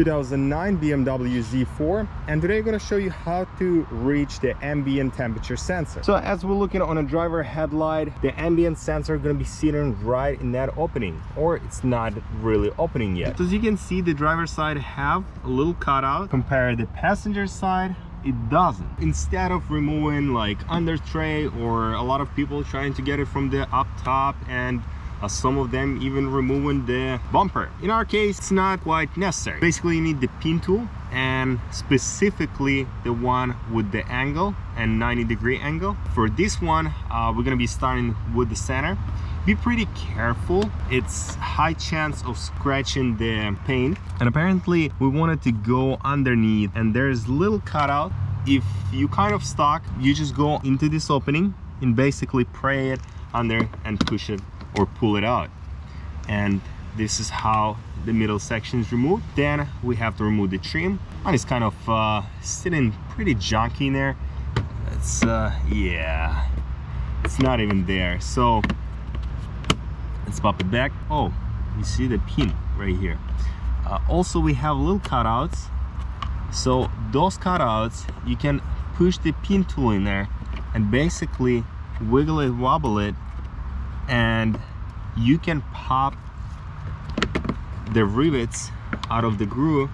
2009 BMW Z4, and today I'm going to show you how to reach the ambient temperature sensor. So as we're looking on a driver headlight, the ambient sensor is going to be sitting right in that opening, or it's not really opening yet. So as you can see, the driver's side have a little cutout. Compare the passenger side, it doesn't. Instead of removing like under tray, or a lot of people trying to get it from the up top, and some of them even removing the bumper. In our case, it's not quite necessary. Basically, you need the pin tool, and specifically the one with the angle and 90-degree angle. For this one, we're gonna be starting with the center. Be pretty careful. It's high chance of scratching the paint. And apparently we wanted to go underneath, and there's little cutout. If you kind of stuck, you just go into this opening and basically pry it under and push it or pull it out, and this is how the middle section is removed. Then we have to remove the trim, and it's kind of sitting pretty junky in there. It's yeah, it's not even there. So let's pop it back. Oh, you see the pin right here. Also, we have little cutouts, so those cutouts you can push the pin tool in there and basically wiggle it, wobble it, and you can pop the rivets out of the groove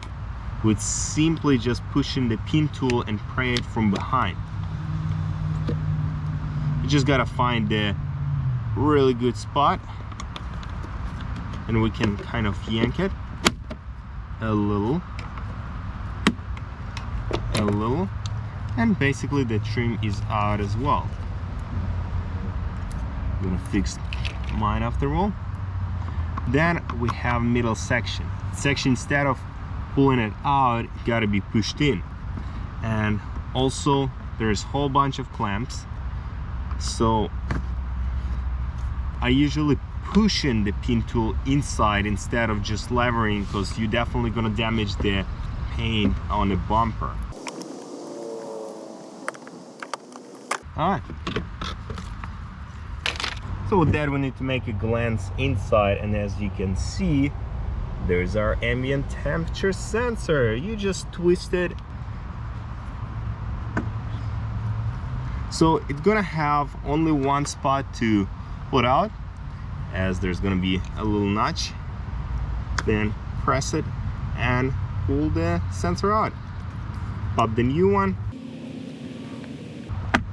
with simply just pushing the pin tool and pry it from behind. You just gotta find the really good spot, and we can kind of yank it a little, and basically the trim is out as well. I'm gonna fix mine after all. Then we have middle section. Instead of pulling it out, it gotta be pushed in. And also there's a whole bunch of clamps, so I usually push in the pin tool inside instead of just levering, because you're definitely gonna damage the paint on the bumper. All right. So with that, we need to make a glance inside, and as you can see, there's our ambient temperature sensor. You just twist it. So it's gonna have only one spot to put out, as there's gonna be a little notch. Then press it and pull the sensor out. Pop the new one,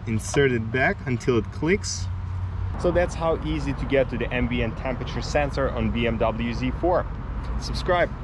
insert it back until it clicks. So that's how easy to get to the ambient temperature sensor on BMW Z4. Subscribe.